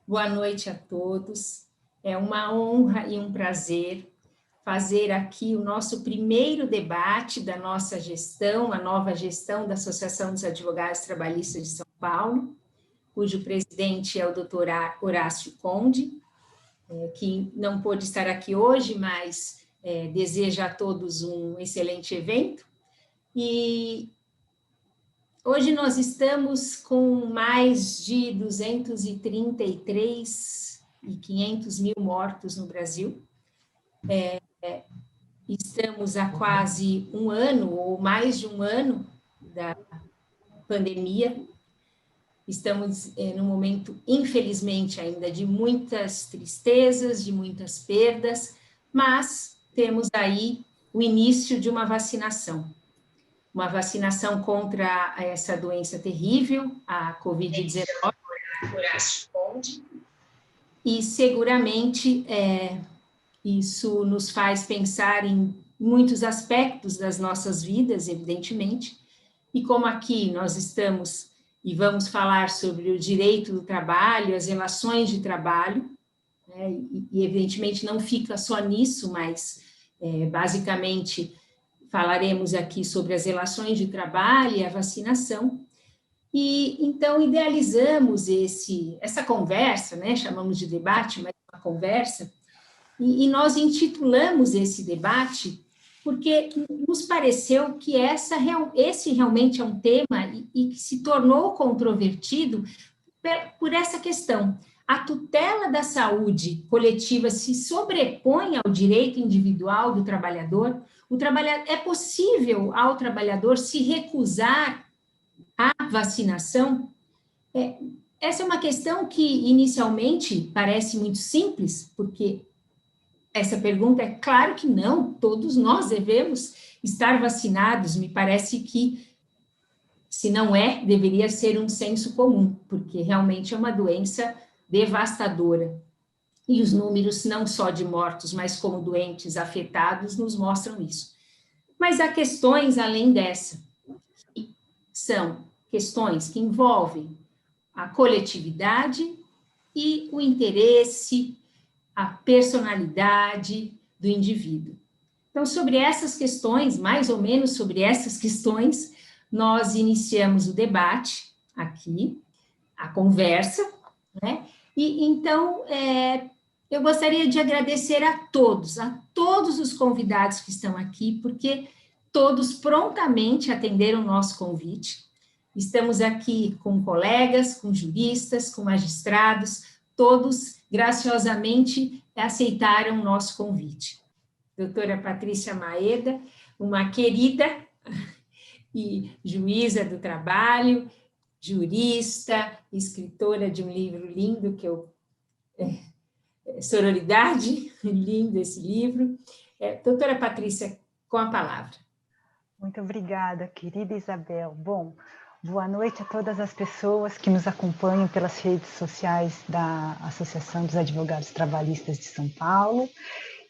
Boa noite a todos. É uma honra e um prazer fazer aqui o nosso primeiro debate da nossa gestão, a nova gestão da Associação dos Advogados Trabalhistas de São Paulo, cujo presidente é o doutor Horácio Conde, que não pôde estar aqui hoje, mas deseja a todos um excelente evento. E hoje nós estamos com mais de 233.500 mil mortos no Brasil. Estamos há quase um ano, ou mais de um ano, da pandemia. Estamos num momento, infelizmente, ainda de muitas tristezas, de muitas perdas, mas temos aí o início de uma vacinação contra essa doença terrível, a Covid-19, e seguramente isso nos faz pensar em muitos aspectos das nossas vidas, evidentemente, e como aqui nós estamos e vamos falar sobre o direito do trabalho, as relações de trabalho, né, e evidentemente não fica só nisso, mas basicamente falaremos aqui sobre as relações de trabalho e a vacinação. E então idealizamos essa conversa, né, chamamos de debate, mas uma conversa, e nós intitulamos esse debate porque nos pareceu que esse realmente é um tema e que se tornou controvertido por essa questão. A tutela da saúde coletiva se sobrepõe ao direito individual do trabalhador. É possível ao trabalhador se recusar à vacinação? Essa é uma questão que inicialmente parece muito simples, porque essa pergunta é claro que não, todos nós devemos estar vacinados, me parece que, se não deveria ser um senso comum, porque realmente é uma doença devastadora. E os números, não só de mortos, mas como doentes afetados, nos mostram isso. Mas há questões além dessa, que são questões que envolvem a coletividade e o interesse, a personalidade do indivíduo. Então, sobre essas questões, mais ou menos sobre essas questões, nós iniciamos o debate aqui, a conversa, né? E então, eu gostaria de agradecer a todos os convidados que estão aqui, porque todos prontamente atenderam o nosso convite. Estamos aqui com colegas, com juristas, com magistrados, todos graciosamente aceitaram o nosso convite. Doutora Patrícia Maeda, uma querida e juíza do trabalho, jurista, escritora de um livro lindo que eu... Sororidade, lindo esse livro. Doutora Patrícia, com a palavra. Muito obrigada, querida Isabel. Bom, boa noite a todas as pessoas que nos acompanham pelas redes sociais da Associação dos Advogados Trabalhistas de São Paulo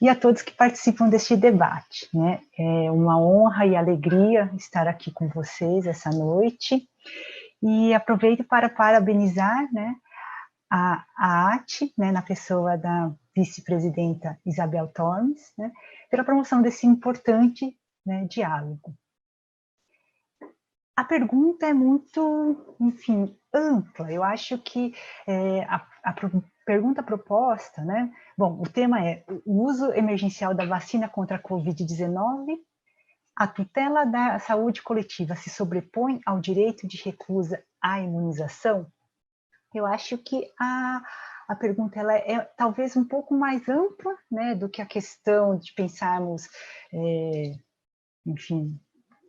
e a todos que participam deste debate, né? É uma honra e alegria estar aqui com vocês essa noite e aproveito para parabenizar, né, a AT, né, na pessoa da vice-presidenta Isabel Tormes, né, pela promoção desse importante, né, diálogo. A pergunta é muito, enfim, ampla. Eu acho que a pergunta proposta, né? Bom, o tema é o uso emergencial da vacina contra a Covid-19, a tutela da saúde coletiva se sobrepõe ao direito de recusa à imunização? Eu acho que a pergunta ela é talvez um pouco mais ampla, né, do que a questão de pensarmos, enfim,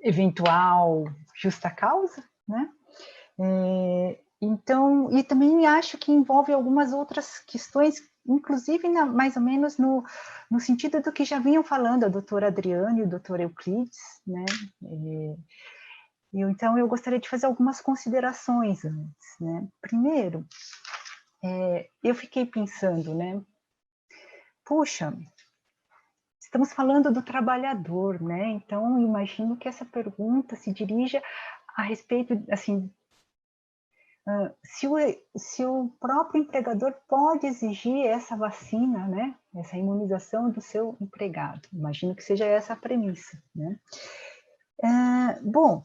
eventual justa causa, né? Então, e também acho que envolve algumas outras questões, inclusive mais ou menos no sentido do que já vinham falando a doutora Adriane e o doutor Euclides, né? Então, eu gostaria de fazer algumas considerações antes, né? Primeiro, eu fiquei pensando, né? Puxa, estamos falando do trabalhador, né? Então, imagino que essa pergunta se dirija a respeito, assim, se o próprio empregador pode exigir essa vacina, né, essa imunização do seu empregado. Imagino que seja essa a premissa, né? Bom,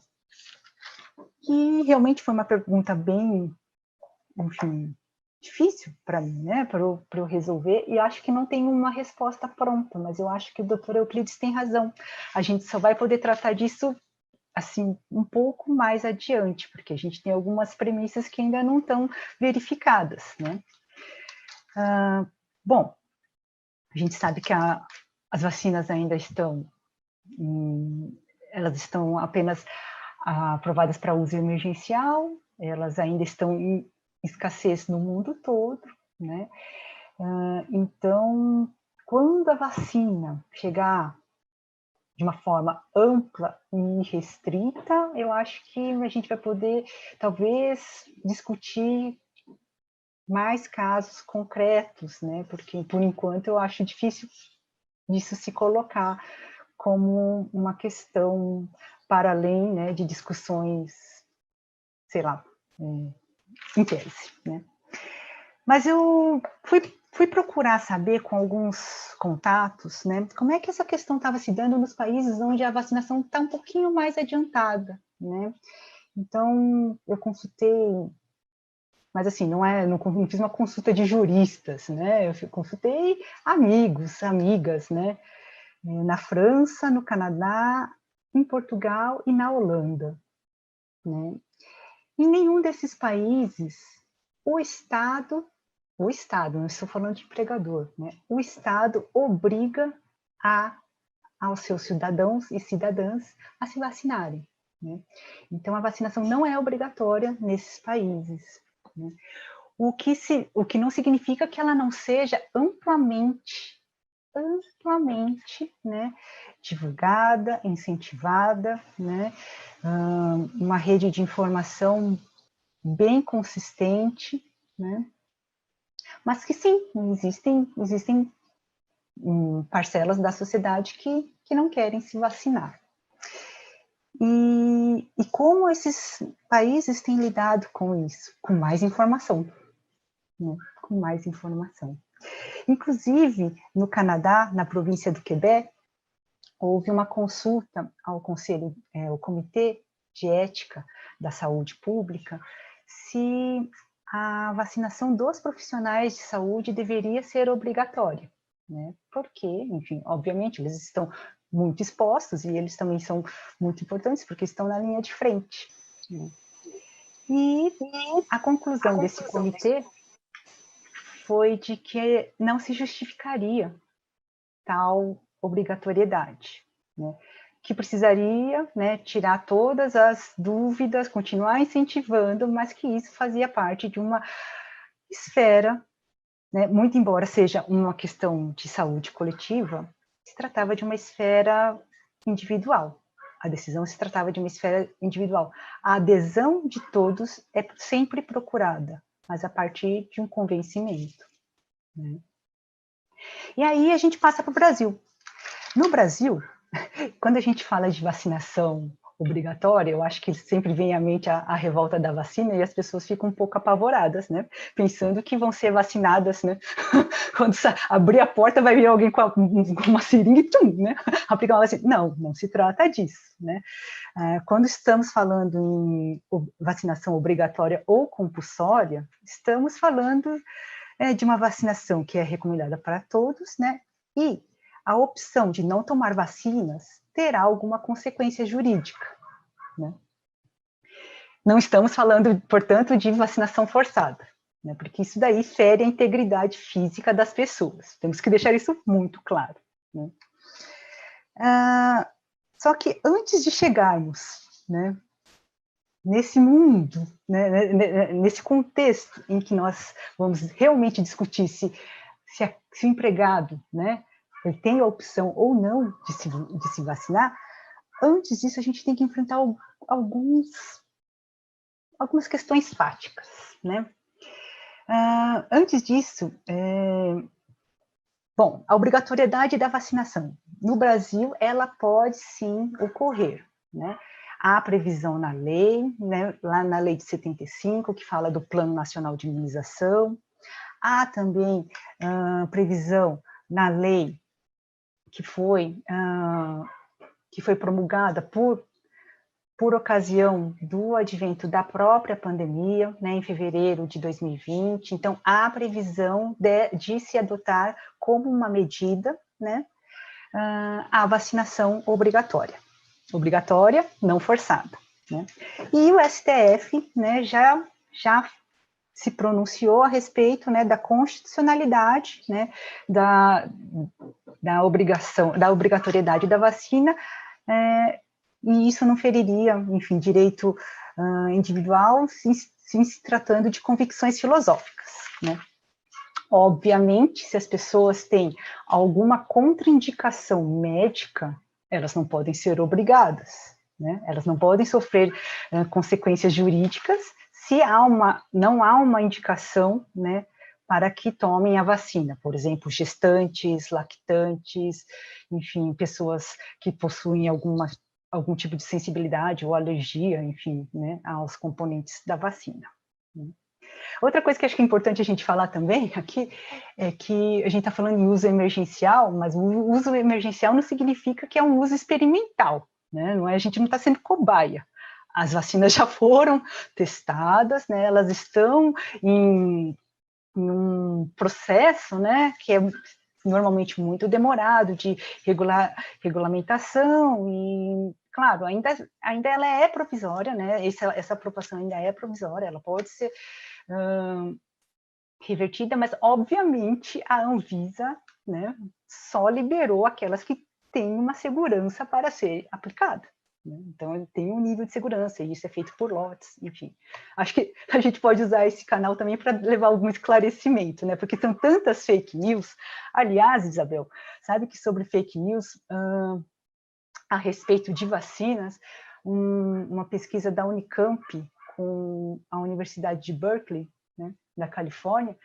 e realmente foi uma pergunta bem, enfim, difícil para mim, né, para eu resolver, e acho que não tem uma resposta pronta, mas eu acho que o doutor Euclides tem razão. A gente só vai poder tratar disso assim, um pouco mais adiante, porque a gente tem algumas premissas que ainda não estão verificadas, né? Bom, a gente sabe que as vacinas ainda estão, elas estão apenas aprovadas para uso emergencial, elas ainda estão em escassez no mundo todo, né? Então, quando a vacina chegar de uma forma ampla e restrita, eu acho que a gente vai poder, talvez, discutir mais casos concretos, né? Porque, por enquanto, eu acho difícil disso se colocar como uma questão para além, né, de discussões, sei lá, em tese, né? Mas eu fui procurar saber com alguns contatos, né, como é que essa questão estava se dando nos países onde a vacinação está um pouquinho mais adiantada, né? Então, eu consultei, mas assim, não fiz uma consulta de juristas, né? Eu consultei amigos, amigas, né? Na França, no Canadá, em Portugal e na Holanda, né? Em nenhum desses países, o Estado, não estou falando de empregador, né? O Estado obriga aos seus cidadãos e cidadãs a se vacinarem, né? Então, a vacinação não é obrigatória nesses países, né? O que não significa que ela não seja amplamente, né, divulgada, incentivada, né? Uma rede de informação bem consistente, né? Mas que sim, existem parcelas da sociedade que não querem se vacinar. E como esses países têm lidado com isso? Com mais informação, né? Com mais informação. Inclusive, no Canadá, na província do Quebec, houve uma consulta ao ao Comitê de Ética da Saúde Pública, se a vacinação dos profissionais de saúde deveria ser obrigatória, né? Porque, enfim, obviamente, eles estão muito expostos e eles também são muito importantes porque estão na linha de frente, né? E a conclusão desse comitê foi de que não se justificaria tal obrigatoriedade, né? Que precisaria, né, tirar todas as dúvidas, continuar incentivando, mas que isso fazia parte de uma esfera, né, muito embora seja uma questão de saúde coletiva, se tratava de uma esfera individual. A decisão se tratava de uma esfera individual. A adesão de todos é sempre procurada, mas a partir de um convencimento, né? E aí a gente passa para o Brasil. No Brasil, quando a gente fala de vacinação obrigatória, eu acho que sempre vem à mente a revolta da vacina e as pessoas ficam um pouco apavoradas, né? Pensando que vão ser vacinadas, né? Quando abrir a porta vai vir alguém com uma seringa e tum, né? Aplicar uma vacina. Não se trata disso, né? Quando estamos falando em vacinação obrigatória ou compulsória, estamos falando de uma vacinação que é recomendada para todos, né? E a opção de não tomar vacinas terá alguma consequência jurídica, né? Não estamos falando, portanto, de vacinação forçada, né? Porque isso daí fere a integridade física das pessoas. Temos que deixar isso muito claro, né? Só que antes de chegarmos, né, nesse mundo, né, nesse contexto em que nós vamos realmente discutir se o empregado, né, ele tem a opção ou não de se vacinar, antes disso a gente tem que enfrentar algumas questões fáticas, né? Antes disso, bom, a obrigatoriedade da vacinação. No Brasil, ela pode sim ocorrer, né? há previsão na lei, né, lá na lei de 75, que fala do Plano Nacional de Imunização. Há também previsão na lei que foi promulgada por ocasião do advento da própria pandemia, né, em fevereiro de 2020. Então, há previsão de se adotar como uma medida, né, a vacinação obrigatória, não forçada, né? E o STF, né, já se pronunciou a respeito, né, da constitucionalidade, né, da obrigatoriedade da vacina, e isso não feriria, enfim, direito individual, se tratando de convicções filosóficas, né? Obviamente, se as pessoas têm alguma contraindicação médica, elas não podem ser obrigadas, né? Elas não podem sofrer consequências jurídicas se não há uma indicação, né, para que tomem a vacina. Por exemplo, gestantes, lactantes, enfim, pessoas que possuem algum tipo de sensibilidade ou alergia, enfim, né, aos componentes da vacina. Outra coisa que acho que é importante a gente falar também aqui é que a gente está falando em uso emergencial, mas o uso emergencial não significa que é um uso experimental, né? Não é, a gente não está sendo cobaia. As vacinas já foram testadas, né? Elas estão em um processo, né, que é normalmente muito demorado de regulamentação e, claro, ainda ela é provisória, né? Essa aprovação ainda é provisória, ela pode ser revertida, mas obviamente a Anvisa, né, só liberou aquelas que têm uma segurança para ser aplicada, né? Então ele tem um nível de segurança e isso é feito por lotes, enfim. Acho que a gente pode usar esse canal também para levar algum esclarecimento, né? Porque são tantas fake news. Aliás, Isabel, sabe que sobre fake news a respeito de vacinas, uma pesquisa da Unicamp com a Universidade de Berkeley, né, da Califórnia,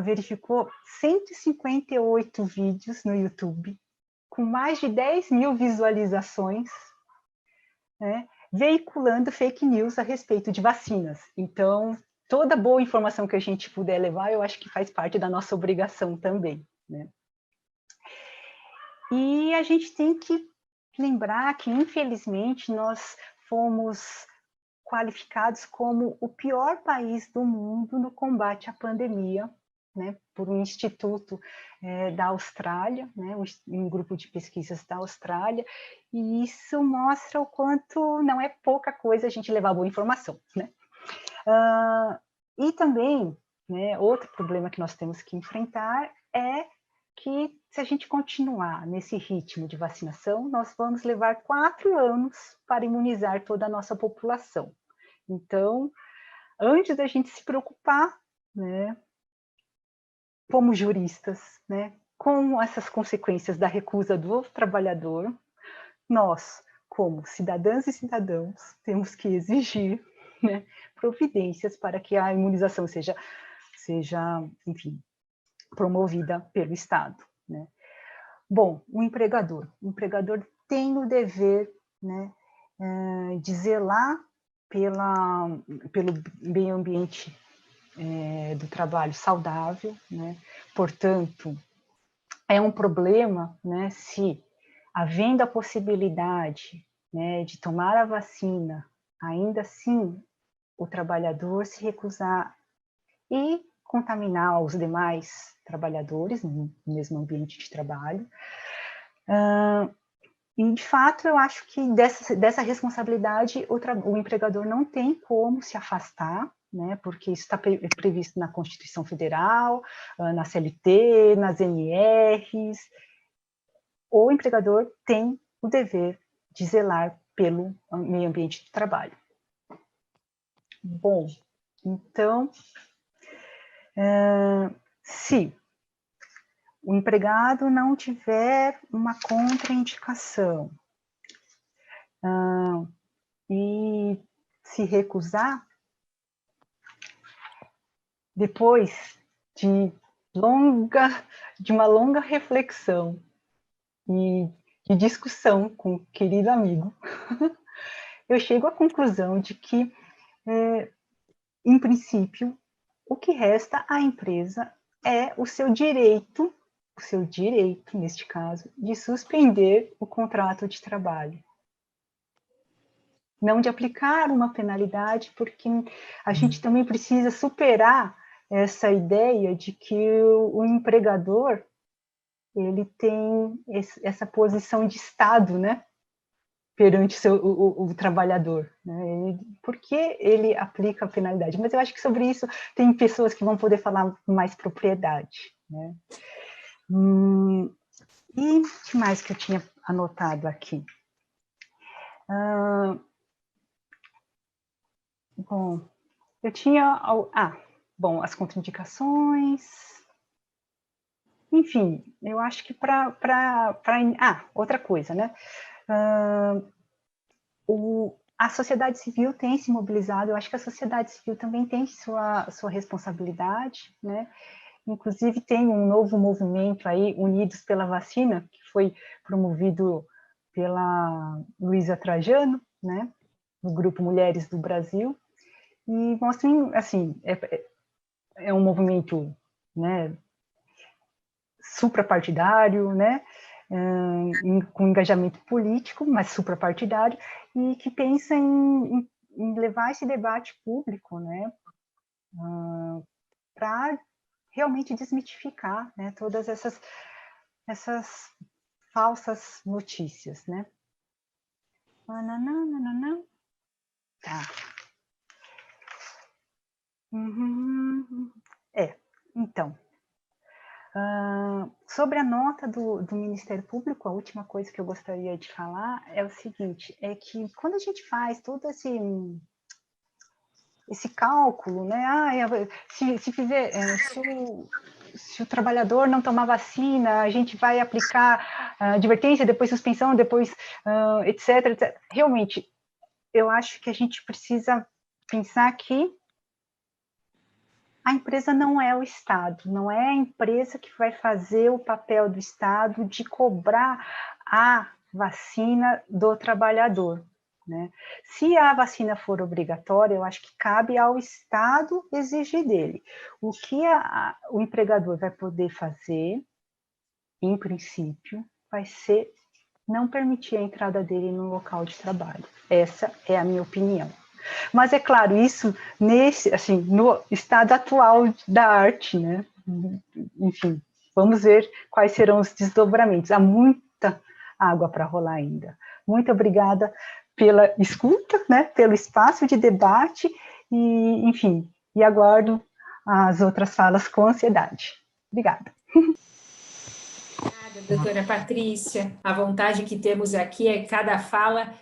verificou 158 vídeos no YouTube, com mais de 10 mil visualizações, né, veiculando fake news a respeito de vacinas. Então, toda boa informação que a gente puder levar, eu acho que faz parte da nossa obrigação também, né? E a gente tem que lembrar que, infelizmente, nós fomos qualificados como o pior país do mundo no combate à pandemia, né, por um instituto da Austrália, né, um grupo de pesquisas da Austrália, e isso mostra o quanto não é pouca coisa a gente levar boa informação, né? E também, né, outro problema que nós temos que enfrentar é que, se a gente continuar nesse ritmo de vacinação, nós vamos levar 4 anos para imunizar toda a nossa população. Então, antes da gente se preocupar, né, como juristas, né, com essas consequências da recusa do trabalhador, nós, como cidadãs e cidadãos, temos que exigir, né, providências para que a imunização seja, enfim, promovida pelo Estado, né? Bom, o empregador tem o dever, né, de zelar pelo meio ambiente do trabalho saudável, né? Portanto, é um problema, né, se, havendo a possibilidade, né, de tomar a vacina, ainda assim o trabalhador se recusar e contaminar os demais trabalhadores no mesmo ambiente de trabalho. E, de fato, eu acho que dessa responsabilidade o empregador não tem como se afastar, né, porque isso está previsto na Constituição Federal, na CLT, nas NRs. O empregador tem o dever de zelar pelo meio ambiente de trabalho. Bom, então, se o empregado não tiver uma contraindicação e se recusar, depois de uma longa reflexão e de discussão com o querido amigo, eu chego à conclusão de que, em princípio, o que resta à empresa é o seu direito, neste caso, de suspender o contrato de trabalho. Não de aplicar uma penalidade, porque a gente também precisa superar essa ideia de que o empregador ele tem essa posição de Estado, né, perante o trabalhar, né? Por que ele aplica a penalidade? Mas eu acho que sobre isso tem pessoas que vão poder falar com mais propriedade, né? E o que mais que eu tinha anotado aqui? Bom, eu tinha... bom, as contraindicações... Enfim, eu acho que outra coisa, né? A sociedade civil tem se mobilizado, eu acho que a sociedade civil também tem sua responsabilidade, né? Inclusive tem um novo movimento aí, Unidos pela Vacina, que foi promovido pela Luísa Trajano, né? Do Grupo Mulheres do Brasil, e mostra, assim, é um movimento, né, suprapartidário, né, com engajamento político, mas suprapartidário, e que pensa em levar esse debate público, né, para realmente desmitificar, né, todas essas falsas notícias, né. Tá. Então, sobre a nota do Ministério Público, a última coisa que eu gostaria de falar é o seguinte, é que quando a gente faz todo esse cálculo, né, se o trabalhador não tomar vacina, a gente vai aplicar advertência, depois suspensão, depois etc, etc. Realmente, eu acho que a gente precisa pensar que a empresa não é o Estado, não é a empresa que vai fazer o papel do Estado de cobrar a vacina do trabalhador, né? Se a vacina for obrigatória, eu acho que cabe ao Estado exigir dele. O que o empregador vai poder fazer, em princípio, vai ser não permitir a entrada dele no local de trabalho. Essa é a minha opinião. Mas é claro, isso no estado atual da arte, né? Enfim, vamos ver quais serão os desdobramentos. Há muita água para rolar ainda. Muito obrigada pela escuta, né? Pelo espaço de debate e, enfim, e aguardo as outras falas com ansiedade. Obrigada. Obrigada, doutora Patrícia. A vontade que temos aqui é cada fala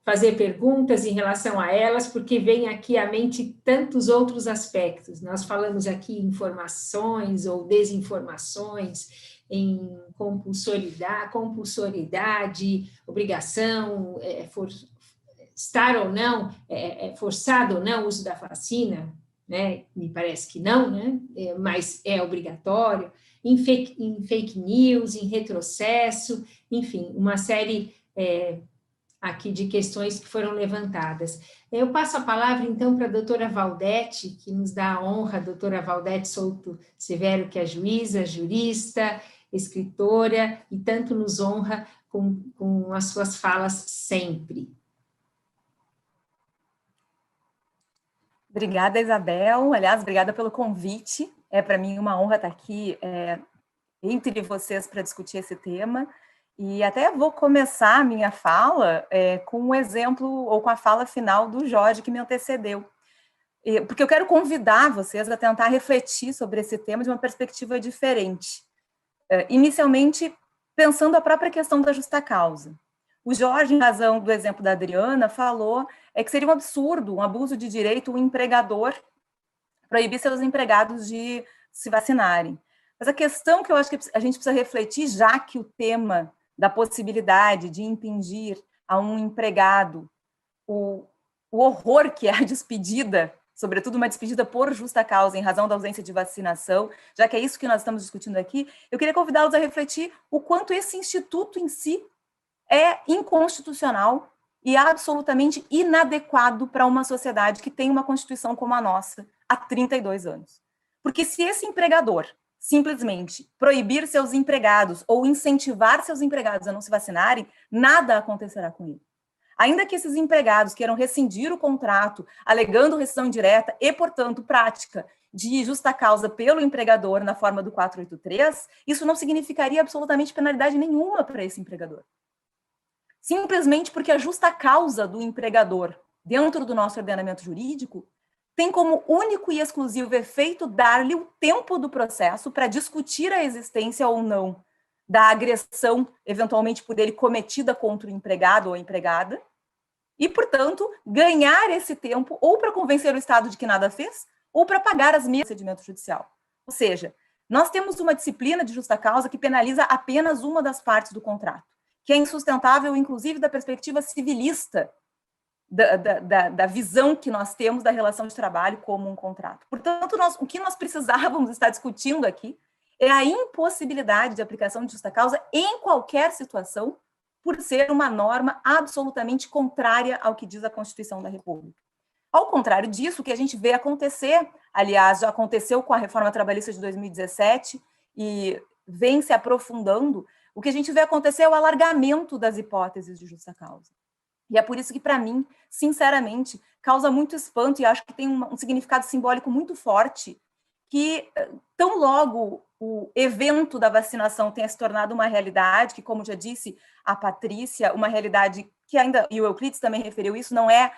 fazer perguntas em relação a elas, porque vem aqui à mente tantos outros aspectos. Nós falamos aqui em informações ou desinformações, em compulsoriedade, obrigação, estar ou não, forçado ou não o uso da vacina, né? Me parece que não, né? Mas é obrigatório. Em fake news, em retrocesso, enfim, uma série aqui de questões que foram levantadas. Eu passo a palavra, então, para a doutora Valdete, que nos dá a honra, a doutora Valdete Souto Severo, que é juíza, jurista, escritora, e tanto nos honra com as suas falas sempre. Obrigada, Isabel. Aliás, obrigada pelo convite. É para mim uma honra estar aqui entre vocês para discutir esse tema. E até vou começar a minha fala com um exemplo, ou com a fala final do Jorge, que me antecedeu. Porque eu quero convidar vocês a tentar refletir sobre esse tema de uma perspectiva diferente. Inicialmente, pensando a própria questão da justa causa. O Jorge, em razão do exemplo da Adriana, falou que seria um absurdo, um abuso de direito, o empregador proibir seus empregados de se vacinarem. Mas a questão que eu acho que a gente precisa refletir, já que o tema da possibilidade de impingir a um empregado o horror que é a despedida, sobretudo uma despedida por justa causa, em razão da ausência de vacinação, já que é isso que nós estamos discutindo aqui, eu queria convidá-los a refletir o quanto esse instituto em si é inconstitucional e absolutamente inadequado para uma sociedade que tem uma Constituição como a nossa há 32 anos. Porque se esse empregador simplesmente proibir seus empregados ou incentivar seus empregados a não se vacinarem, nada acontecerá com ele. Ainda que esses empregados queiram rescindir o contrato, alegando rescisão indireta e, portanto, prática de justa causa pelo empregador na forma do 483, isso não significaria absolutamente penalidade nenhuma para esse empregador. Simplesmente porque a justa causa do empregador, dentro do nosso ordenamento jurídico, tem como único e exclusivo efeito dar-lhe o tempo do processo para discutir a existência ou não da agressão, eventualmente por ele cometida contra o empregado ou a empregada, e, portanto, ganhar esse tempo ou para convencer o Estado de que nada fez, ou para pagar as mesas do procedimento judicial. Ou seja, nós temos uma disciplina de justa causa que penaliza apenas uma das partes do contrato, que é insustentável, inclusive, da perspectiva civilista da visão que nós temos da relação de trabalho como um contrato. Portanto, o que nós precisávamos estar discutindo aqui é a impossibilidade de aplicação de justa causa em qualquer situação, por ser uma norma absolutamente contrária ao que diz a Constituição da República. Ao contrário disso, o que a gente vê acontecer, aliás, já aconteceu com a reforma trabalhista de 2017 e vem se aprofundando, o que a gente vê acontecer é o alargamento das hipóteses de justa causa. E é por isso que, para mim, sinceramente, causa muito espanto e acho que tem um significado simbólico muito forte que, tão logo o evento da vacinação tenha se tornado uma realidade, que, como já disse a Patrícia, uma realidade que ainda, e o Euclides também referiu isso, não é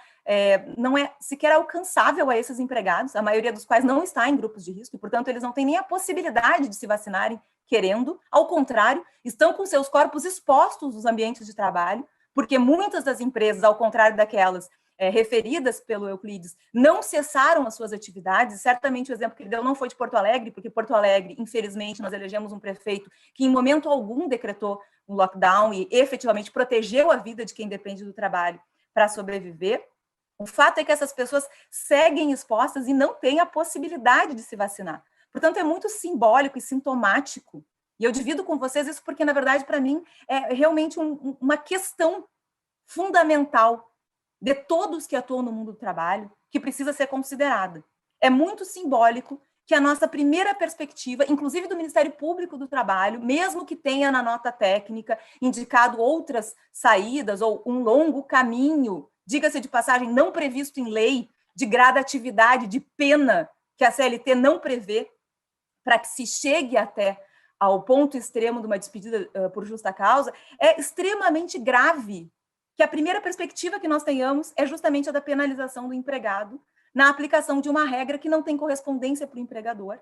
sequer alcançável a esses empregados, a maioria dos quais não está em grupos de risco, e, portanto, eles não têm nem a possibilidade de se vacinarem querendo, ao contrário, estão com seus corpos expostos nos ambientes de trabalho, porque muitas das empresas, ao contrário daquelas referidas pelo Euclides, não cessaram as suas atividades. Certamente o exemplo que ele deu não foi de Porto Alegre, porque Porto Alegre, infelizmente, nós elegemos um prefeito que em momento algum decretou um lockdown e efetivamente protegeu a vida de quem depende do trabalho para sobreviver. O fato é que essas pessoas seguem expostas e não têm a possibilidade de se vacinar. Portanto, é muito simbólico e sintomático. E eu divido com vocês isso porque, na verdade, para mim, é realmente uma questão fundamental de todos que atuam no mundo do trabalho que precisa ser considerada. É muito simbólico que a nossa primeira perspectiva, inclusive do Ministério Público do Trabalho, mesmo que tenha na nota técnica indicado outras saídas ou um longo caminho, diga-se de passagem, não previsto em lei, de gradatividade, de pena que a CLT não prevê, para que se chegue até ao ponto extremo de uma despedida por justa causa, é extremamente grave que a primeira perspectiva que nós tenhamos é justamente a da penalização do empregado na aplicação de uma regra que não tem correspondência para o empregador.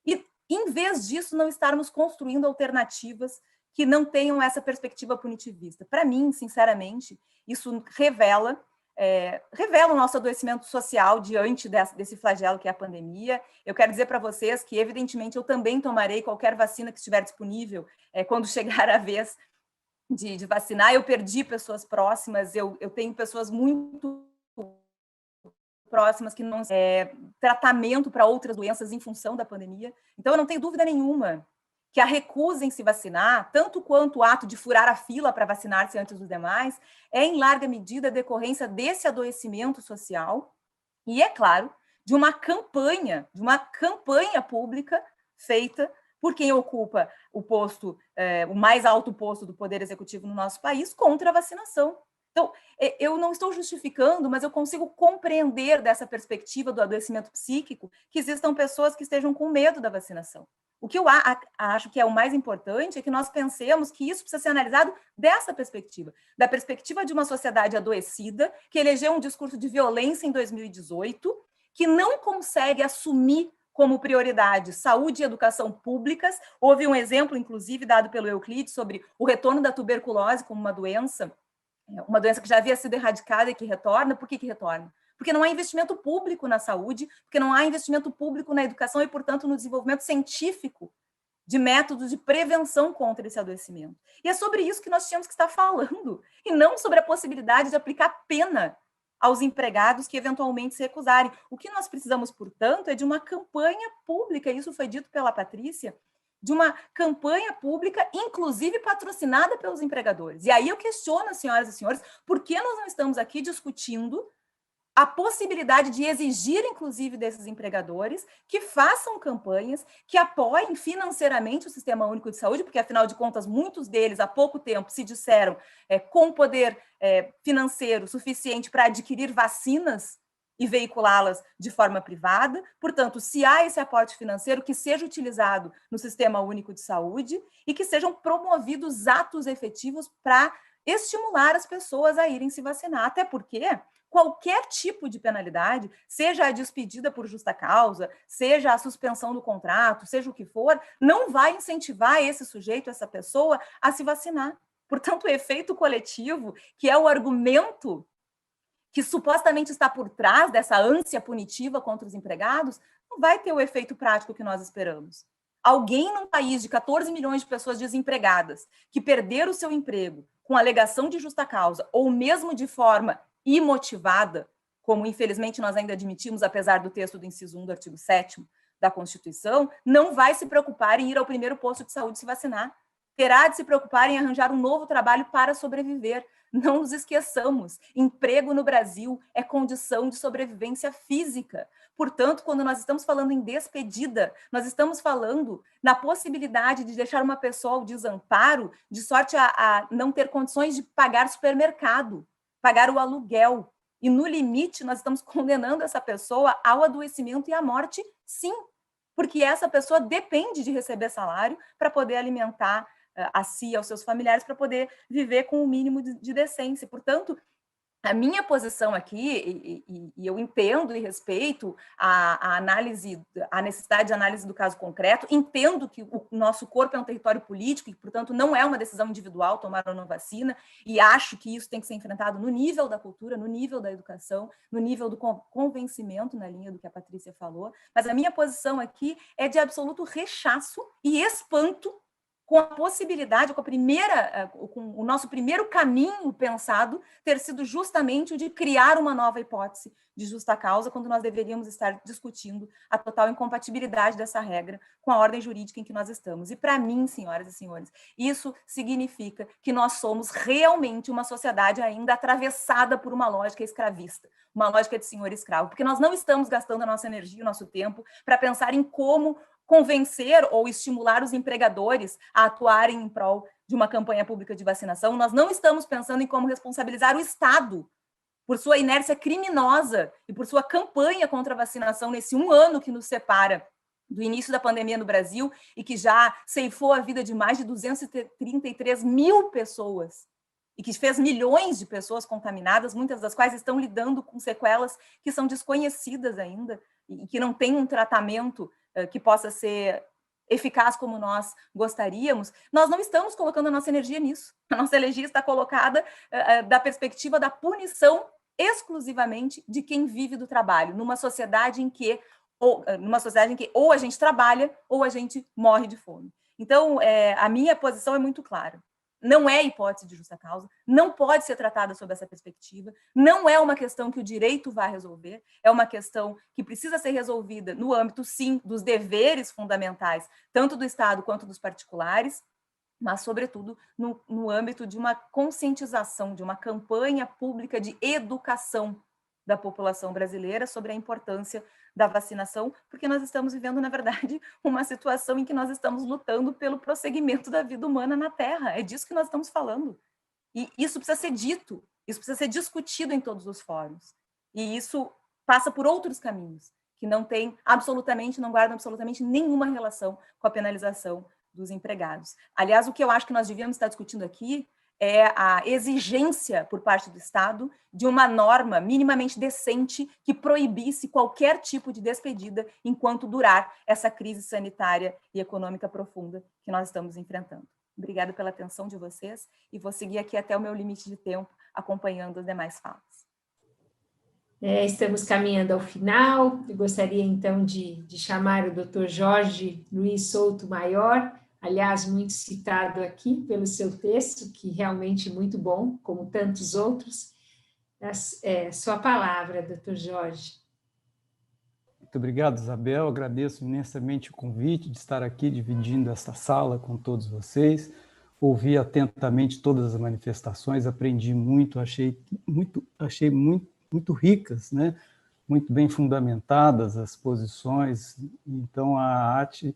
E, em vez disso, não estarmos construindo alternativas que não tenham essa perspectiva punitivista. Para mim, sinceramente, isso revela o nosso adoecimento social diante desse flagelo que é a pandemia. Eu quero dizer para vocês que, evidentemente, eu também tomarei qualquer vacina que estiver disponível quando chegar a vez de vacinar. Eu perdi pessoas próximas, eu tenho pessoas muito próximas que não tratamento para outras doenças em função da pandemia. Então, eu não tenho dúvida nenhuma que a recusa em se vacinar, tanto quanto o ato de furar a fila para vacinar-se antes dos demais, é em larga medida decorrência desse adoecimento social e, é claro, de uma campanha pública feita por quem ocupa o posto, o mais alto posto do Poder Executivo no nosso país, contra a vacinação. Então, eu não estou justificando, mas eu consigo compreender dessa perspectiva do adoecimento psíquico que existam pessoas que estejam com medo da vacinação. O que eu acho que é o mais importante é que nós pensemos que isso precisa ser analisado dessa perspectiva, da perspectiva de uma sociedade adoecida, que elegeu um discurso de violência em 2018, que não consegue assumir como prioridade saúde e educação públicas. Houve um exemplo, inclusive, dado pelo Euclides sobre o retorno da tuberculose como uma doença que já havia sido erradicada e que retorna. Por que retorna? Porque não há investimento público na saúde, porque não há investimento público na educação e, portanto, no desenvolvimento científico de métodos de prevenção contra esse adoecimento. E é sobre isso que nós tínhamos que estar falando, e não sobre a possibilidade de aplicar pena aos empregados que eventualmente se recusarem. O que nós precisamos, portanto, é de uma campanha pública, isso foi dito pela Patrícia, de uma campanha pública, inclusive patrocinada pelos empregadores. E aí eu questiono, senhoras e senhores, por que nós não estamos aqui discutindo a possibilidade de exigir, inclusive, desses empregadores que façam campanhas, que apoiem financeiramente o Sistema Único de Saúde, porque, afinal de contas, muitos deles, há pouco tempo, se disseram com poder financeiro suficiente para adquirir vacinas e veiculá-las de forma privada. Portanto, se há esse aporte financeiro, que seja utilizado no Sistema Único de Saúde e que sejam promovidos atos efetivos para estimular as pessoas a irem se vacinar. Até porque qualquer tipo de penalidade, seja a despedida por justa causa, seja a suspensão do contrato, seja o que for, não vai incentivar esse sujeito, essa pessoa, a se vacinar. Portanto, o efeito coletivo, que é o argumento que supostamente está por trás dessa ânsia punitiva contra os empregados, não vai ter o efeito prático que nós esperamos. Alguém num país de 14 milhões de pessoas desempregadas, que perderam o seu emprego com alegação de justa causa, ou mesmo de forma imotivada, como infelizmente nós ainda admitimos, apesar do texto do inciso 1 do artigo 7º da Constituição, não vai se preocupar em ir ao primeiro posto de saúde se vacinar. Terá de se preocupar em arranjar um novo trabalho para sobreviver. Não nos esqueçamos, emprego no Brasil é condição de sobrevivência física. Portanto, quando nós estamos falando em despedida, nós estamos falando na possibilidade de deixar uma pessoa ao desamparo, de sorte a não ter condições de pagar supermercado, pagar o aluguel. E, no limite, nós estamos condenando essa pessoa ao adoecimento e à morte, sim, porque essa pessoa depende de receber salário para poder alimentar a si e aos seus familiares, para poder viver com o mínimo de decência. Portanto, a minha posição aqui, e eu entendo e respeito a análise, a necessidade de análise do caso concreto, entendo que o nosso corpo é um território político e, portanto, não é uma decisão individual tomar ou não vacina, e acho que isso tem que ser enfrentado no nível da cultura, no nível da educação, no nível do convencimento, na linha do que a Patrícia falou, mas a minha posição aqui é de absoluto rechaço e espanto com a possibilidade, com o nosso primeiro caminho pensado ter sido justamente o de criar uma nova hipótese de justa causa, quando nós deveríamos estar discutindo a total incompatibilidade dessa regra com a ordem jurídica em que nós estamos. E, para mim, senhoras e senhores, isso significa que nós somos realmente uma sociedade ainda atravessada por uma lógica escravista, uma lógica de senhor escravo, porque nós não estamos gastando a nossa energia, o nosso tempo, para pensar em como convencer ou estimular os empregadores a atuarem em prol de uma campanha pública de vacinação. Nós não estamos pensando em como responsabilizar o Estado por sua inércia criminosa e por sua campanha contra a vacinação nesse 1 ano que nos separa do início da pandemia no Brasil e que já ceifou a vida de mais de 233 mil pessoas e que fez milhões de pessoas contaminadas, muitas das quais estão lidando com sequelas que são desconhecidas ainda e que não têm um tratamento que possa ser eficaz como nós gostaríamos. Nós não estamos colocando a nossa energia nisso. A nossa energia está colocada da perspectiva da punição exclusivamente de quem vive do trabalho, numa sociedade em que ou a gente trabalha ou a gente morre de fome. Então, a minha posição é muito clara. Não é hipótese de justa causa, não pode ser tratada sob essa perspectiva, não é uma questão que o direito vai resolver, é uma questão que precisa ser resolvida no âmbito, sim, dos deveres fundamentais, tanto do Estado quanto dos particulares, mas, sobretudo, no âmbito de uma conscientização, de uma campanha pública de educação da população brasileira sobre a importância da vacinação, porque nós estamos vivendo, na verdade, uma situação em que nós estamos lutando pelo prosseguimento da vida humana na Terra. É disso que nós estamos falando. E isso precisa ser dito, isso precisa ser discutido em todos os fóruns. E isso passa por outros caminhos, que não guardam absolutamente nenhuma relação com a penalização dos empregados. Aliás, o que eu acho que nós devíamos estar discutindo aqui é a exigência por parte do Estado de uma norma minimamente decente que proibisse qualquer tipo de despedida enquanto durar essa crise sanitária e econômica profunda que nós estamos enfrentando. Obrigada pela atenção de vocês e vou seguir aqui até o meu limite de tempo, acompanhando as demais falas. Estamos caminhando ao final. Eu gostaria, então, de chamar o Dr. Jorge Luiz Souto Maior, aliás, muito citado aqui pelo seu texto, que realmente é muito bom, como tantos outros. Sua palavra, Dr. Jorge. Muito obrigado, Isabel. Agradeço imensamente o convite de estar aqui dividindo esta sala com todos vocês. Ouvi atentamente todas as manifestações, aprendi muito, achei muito ricas, né? Muito bem fundamentadas as posições. Então, a ATE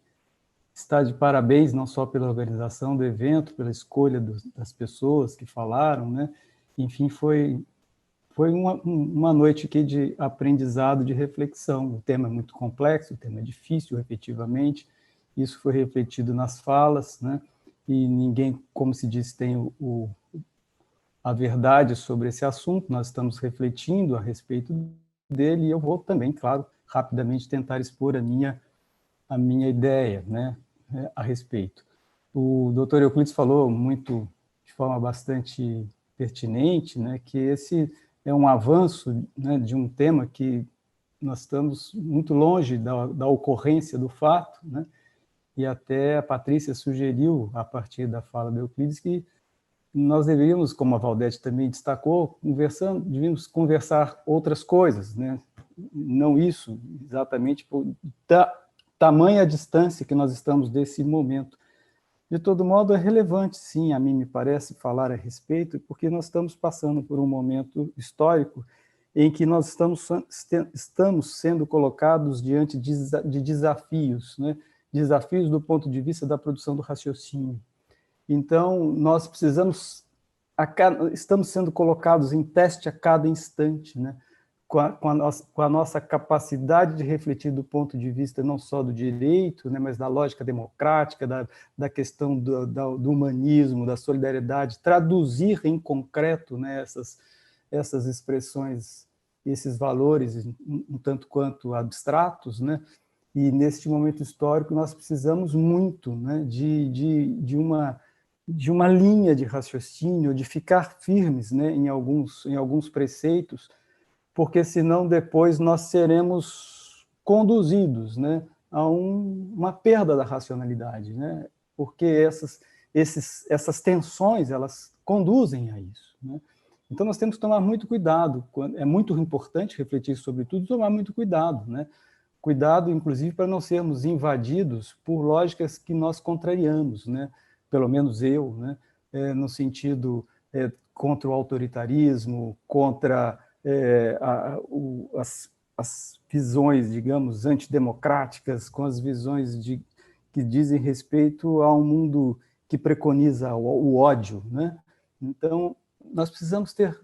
está de parabéns, não só pela organização do evento, pela escolha das pessoas que falaram, né? Enfim, foi uma noite aqui de aprendizado, de reflexão. O tema é muito complexo, o tema é difícil, efetivamente. Isso foi refletido nas falas, né? E ninguém, como se diz, tem a verdade sobre esse assunto. Nós estamos refletindo a respeito dele e eu vou também, claro, rapidamente tentar expor a minha ideia, né, a respeito. O Dr. Euclides falou de forma bastante pertinente, né, que esse é um avanço, né, de um tema que nós estamos muito longe da ocorrência do fato, né, e até a Patrícia sugeriu, a partir da fala do Euclides, que nós deveríamos, como a Valdete também destacou, deveríamos conversar outras coisas, né, não isso, exatamente por tamanha distância que nós estamos desse momento. De todo modo, é relevante, sim, a mim me parece, falar a respeito, porque nós estamos passando por um momento histórico em que nós estamos sendo colocados diante de desafios, né? Desafios do ponto de vista da produção do raciocínio. Então, nós estamos sendo colocados em teste a cada instante, né? Com a nossa capacidade de refletir do ponto de vista não só do direito, né, mas da lógica democrática, da questão do humanismo, da solidariedade, traduzir em concreto, né, essas expressões, esses valores, um tanto quanto abstratos, né, e neste momento histórico nós precisamos muito, né, de uma linha de raciocínio, de ficar firmes, né, em alguns preceitos, porque senão depois nós seremos conduzidos, né, a uma perda da racionalidade, né, porque essas tensões, elas conduzem a isso, né. Então nós temos que tomar muito cuidado, é muito importante refletir sobre tudo e tomar muito cuidado, né, cuidado inclusive para não sermos invadidos por lógicas que nós contrariamos, né, pelo menos eu, né, no sentido contra o autoritarismo, contra as visões, digamos, antidemocráticas, com as visões que dizem respeito a um mundo que preconiza o ódio, né? Então, nós precisamos ter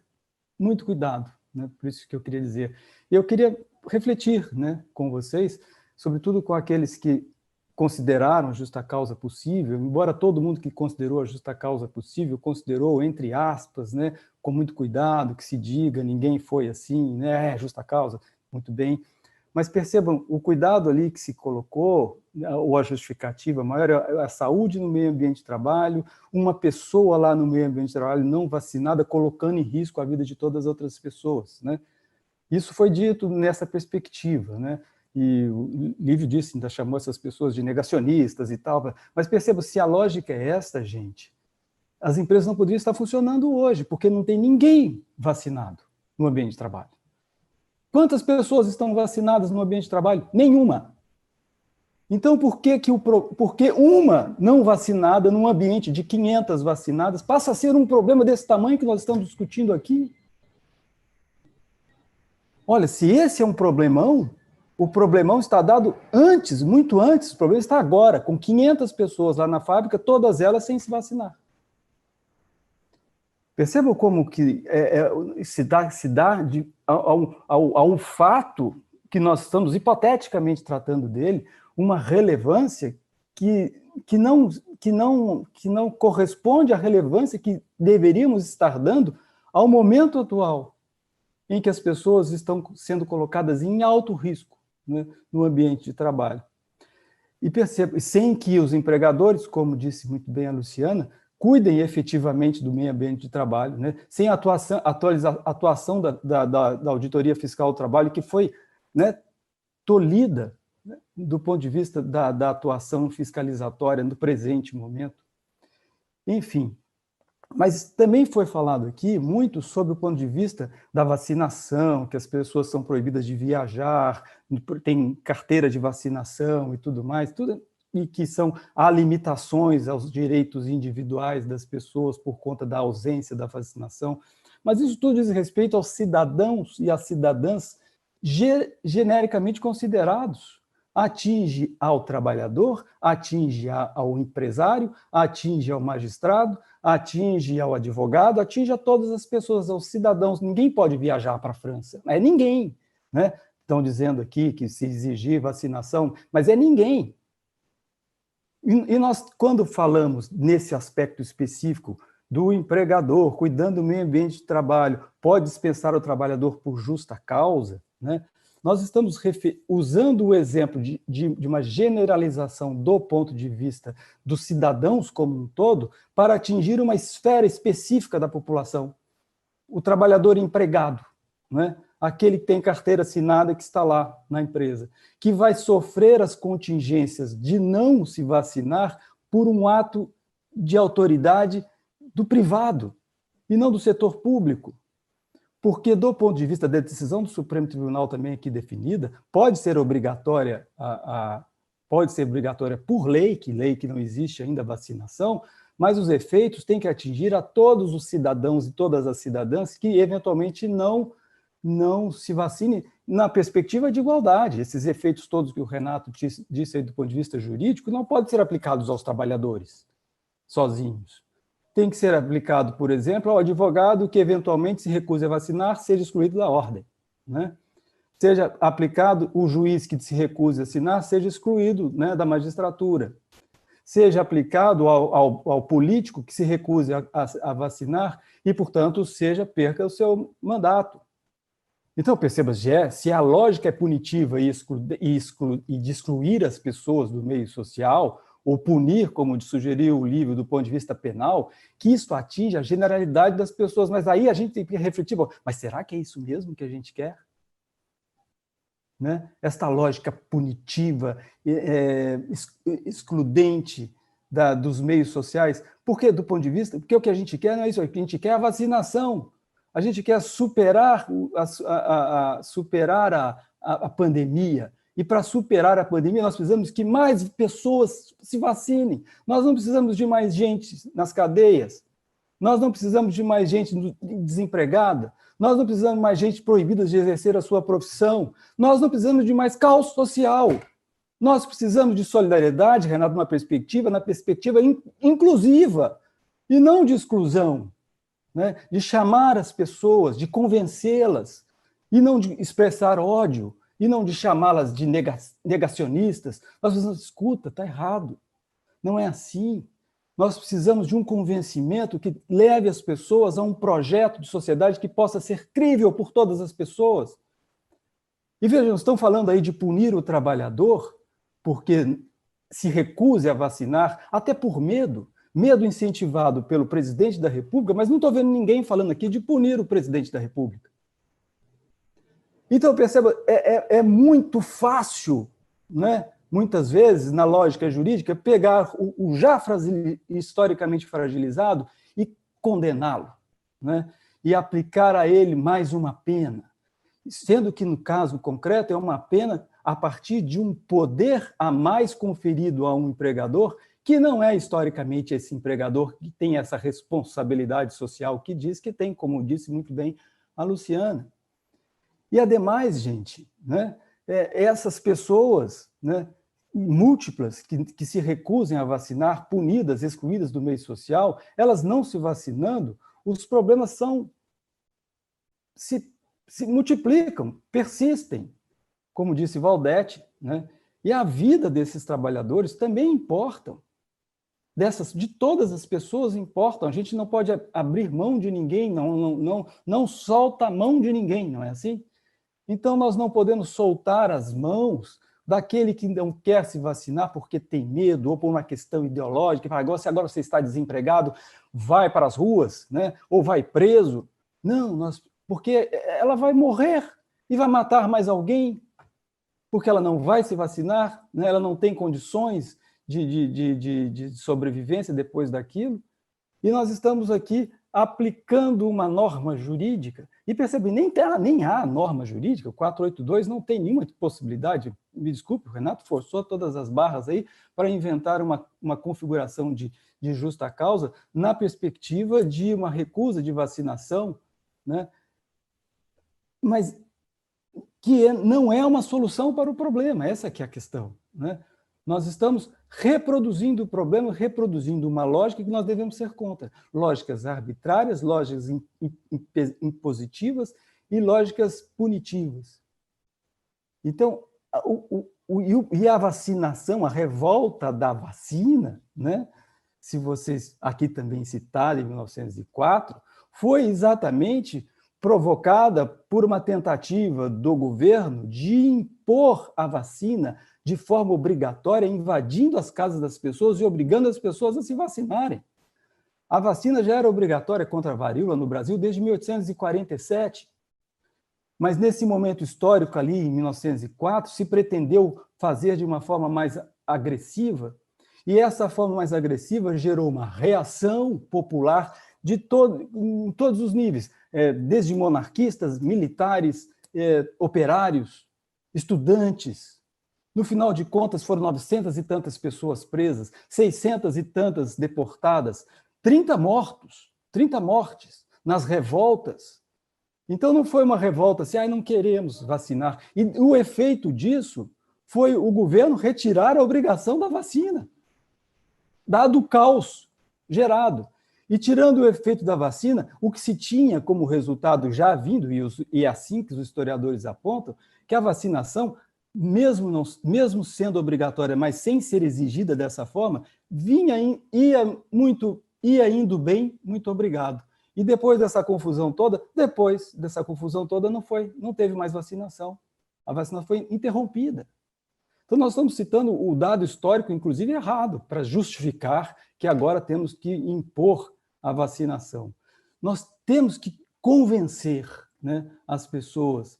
muito cuidado, né? Por isso que eu queria dizer. E eu queria refletir, né, com vocês, sobretudo com aqueles que consideraram a justa causa possível, embora todo mundo que considerou a justa causa possível, considerou, entre aspas, né, com muito cuidado, que se diga, ninguém foi assim, né, justa causa, muito bem, mas percebam, o cuidado ali que se colocou, ou a justificativa maior, é a saúde no meio ambiente de trabalho, uma pessoa lá no meio ambiente de trabalho não vacinada, colocando em risco a vida de todas as outras pessoas, né? Isso foi dito nessa perspectiva, né? E o Lívio disse, ainda chamou essas pessoas de negacionistas e tal, mas perceba, se a lógica é esta, gente, as empresas não poderiam estar funcionando hoje, porque não tem ninguém vacinado no ambiente de trabalho. Quantas pessoas estão vacinadas no ambiente de trabalho? Nenhuma. Então, por que uma não vacinada num ambiente de 500 vacinadas passa a ser um problema desse tamanho que nós estamos discutindo aqui? Olha, se esse é um problemão, o problemão está dado antes, muito antes, o problema está agora, com 500 pessoas lá na fábrica, todas elas sem se vacinar. Percebam como que se dá a um fato que nós estamos hipoteticamente tratando dele, uma relevância que não corresponde à relevância que deveríamos estar dando ao momento atual, em que as pessoas estão sendo colocadas em alto risco, né, no ambiente de trabalho. E perceba, sem que os empregadores, como disse muito bem a Luciana, cuidem efetivamente do meio ambiente de trabalho, né, sem a atuação da Auditoria Fiscal do Trabalho, que foi, né, tolhida, né, do ponto de vista da atuação fiscalizatória no presente momento. Enfim, Mas também foi falado aqui muito sobre o ponto de vista da vacinação, que as pessoas são proibidas de viajar, tem carteira de vacinação e tudo mais, e que há limitações aos direitos individuais das pessoas por conta da ausência da vacinação. Mas isso tudo diz respeito aos cidadãos e às cidadãs genericamente considerados. Atinge ao trabalhador, atinge ao empresário, atinge ao magistrado, atinge ao advogado, atinge a todas as pessoas, aos cidadãos. Ninguém pode viajar para a França, é ninguém, né? Estão dizendo aqui que se exigir vacinação, mas é ninguém. E nós, quando falamos nesse aspecto específico do empregador, cuidando do meio ambiente de trabalho, pode dispensar o trabalhador por justa causa, né? Nós estamos usando o exemplo de uma generalização do ponto de vista dos cidadãos como um todo para atingir uma esfera específica da população. O trabalhador empregado, né? Aquele que tem carteira assinada que está lá na empresa, que vai sofrer as contingências de não se vacinar por um ato de autoridade do privado e não do setor público. Porque, do ponto de vista da decisão do Supremo Tribunal também aqui definida, pode ser obrigatória por lei que não existe ainda vacinação, mas os efeitos têm que atingir a todos os cidadãos e todas as cidadãs que, eventualmente, não se vacinem na perspectiva de igualdade. Esses efeitos todos que o Renato disse aí do ponto de vista jurídico não podem ser aplicados aos trabalhadores sozinhos. Tem que ser aplicado, por exemplo, ao advogado que eventualmente se recuse a vacinar, seja excluído da ordem, né? Seja aplicado o juiz que se recuse a assinar, seja excluído, né, da magistratura. Seja aplicado ao político que se recuse a vacinar e, portanto, perca o seu mandato. Então, perceba, se a lógica é punitiva e de excluir as pessoas do meio social, ou punir, como sugeriu o livro do ponto de vista penal, que isso atinge a generalidade das pessoas. Mas aí a gente tem que refletir, mas será que é isso mesmo que a gente quer? Né? Esta lógica punitiva, excludente dos meios sociais, porque do ponto de vista, porque o que a gente quer não é isso, o que a gente quer é a vacinação, a gente quer superar a pandemia. E para superar a pandemia, nós precisamos que mais pessoas se vacinem. Nós não precisamos de mais gente nas cadeias. Nós não precisamos de mais gente desempregada. Nós não precisamos de mais gente proibida de exercer a sua profissão. Nós não precisamos de mais caos social. Nós precisamos de solidariedade, Renato, na perspectiva inclusiva e não de exclusão, né? De chamar as pessoas, de convencê-las e não de expressar ódio, e não de chamá-las de negacionistas. Nós precisamos, escuta, está errado, não é assim. Nós precisamos de um convencimento que leve as pessoas a um projeto de sociedade que possa ser crível por todas as pessoas. E vejam, estão falando aí de punir o trabalhador porque se recuse a vacinar, até por medo incentivado pelo presidente da República, mas não estou vendo ninguém falando aqui de punir o presidente da República. Então, perceba, é muito fácil, né, muitas vezes, na lógica jurídica, pegar o já historicamente fragilizado e condená-lo, né, e aplicar a ele mais uma pena, sendo que, no caso concreto, é uma pena a partir de um poder a mais conferido a um empregador, que não é historicamente esse empregador que tem essa responsabilidade social que diz que tem, como disse muito bem a Luciana. E, ademais, gente, né, essas pessoas, né, múltiplas que se recusem a vacinar, punidas, excluídas do meio social, elas não se vacinando, os problemas se multiplicam, persistem, como disse Valdete, né, e a vida desses trabalhadores também importam. De todas as pessoas importam. A gente não pode abrir mão de ninguém, não solta a mão de ninguém, não é assim? Então, nós não podemos soltar as mãos daquele que não quer se vacinar porque tem medo ou por uma questão ideológica, se agora você está desempregado, vai para as ruas, né? Ou vai preso. Não, porque ela vai morrer e vai matar mais alguém, porque ela não vai se vacinar, né? Ela não tem condições de sobrevivência depois daquilo. E nós estamos aqui aplicando uma norma jurídica, e percebe, nem há norma jurídica, o 482 não tem nenhuma possibilidade, me desculpe, o Renato forçou todas as barras aí para inventar uma configuração de justa causa na perspectiva de uma recusa de vacinação, né? Mas que não é uma solução para o problema, essa que é a questão, né? Nós estamos reproduzindo o problema, reproduzindo uma lógica que nós devemos ser contra. Lógicas arbitrárias, lógicas impositivas e lógicas punitivas. Então, e a vacinação, a revolta da vacina, né? Se vocês aqui também citarem, em 1904, foi exatamente provocada por uma tentativa do governo de impor a vacina de forma obrigatória, invadindo as casas das pessoas e obrigando as pessoas a se vacinarem. A vacina já era obrigatória contra a varíola no Brasil desde 1847, mas nesse momento histórico ali, em 1904, se pretendeu fazer de uma forma mais agressiva, e essa forma mais agressiva gerou uma reação popular em todos os níveis, desde monarquistas, militares, operários, estudantes. No final de contas, foram 900 e tantas pessoas presas, 600 e tantas deportadas, 30 mortes nas revoltas. Então, não foi uma revolta assim, não queremos vacinar. E o efeito disso foi o governo retirar a obrigação da vacina, dado o caos gerado. E tirando o efeito da vacina, o que se tinha como resultado já vindo, e assim que os historiadores apontam, que a vacinação, mesmo sendo obrigatória, mas sem ser exigida dessa forma, ia indo bem, muito obrigado. E depois dessa confusão toda, não teve mais vacinação. A vacina foi interrompida. Então, nós estamos citando o dado histórico, inclusive, errado, para justificar que agora temos que impor a vacinação. Nós temos que convencer, né, as pessoas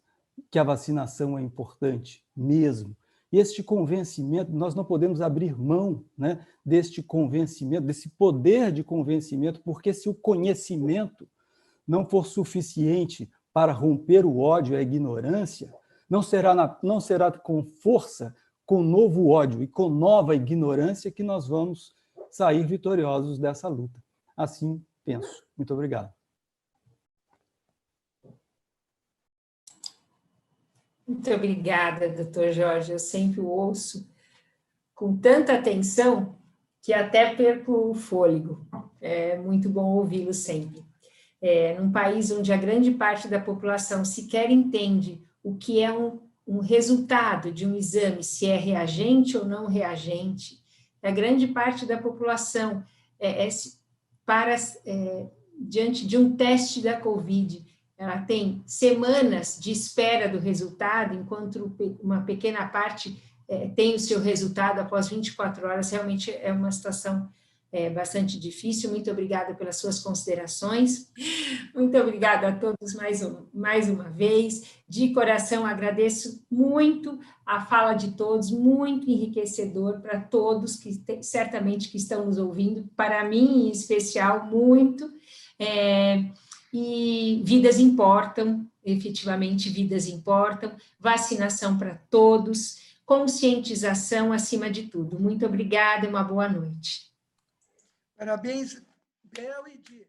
que a vacinação é importante mesmo. E este convencimento, nós não podemos abrir mão, né, deste convencimento, desse poder de convencimento, porque se o conhecimento não for suficiente para romper o ódio e a ignorância, não será com força, com novo ódio e com nova ignorância que nós vamos sair vitoriosos dessa luta. Assim penso. Muito obrigado. Muito obrigada, doutor Jorge. Eu sempre o ouço com tanta atenção que até perco o fôlego. É muito bom ouvi-lo sempre. Num país onde a grande parte da população sequer entende o que é um resultado de um exame, se é reagente ou não reagente, a grande parte da população diante de um teste da Covid, ela tem semanas de espera do resultado, enquanto uma pequena parte tem o seu resultado após 24 horas, realmente é uma situação bastante difícil. Muito obrigada pelas suas considerações. Muito obrigada a todos mais uma vez. De coração, agradeço muito a fala de todos, muito enriquecedor para todos que certamente que estão nos ouvindo, para mim em especial, muito. E vidas importam, efetivamente vidas importam, vacinação para todos, conscientização acima de tudo. Muito obrigada e uma boa noite. Parabéns, Bel e Diego.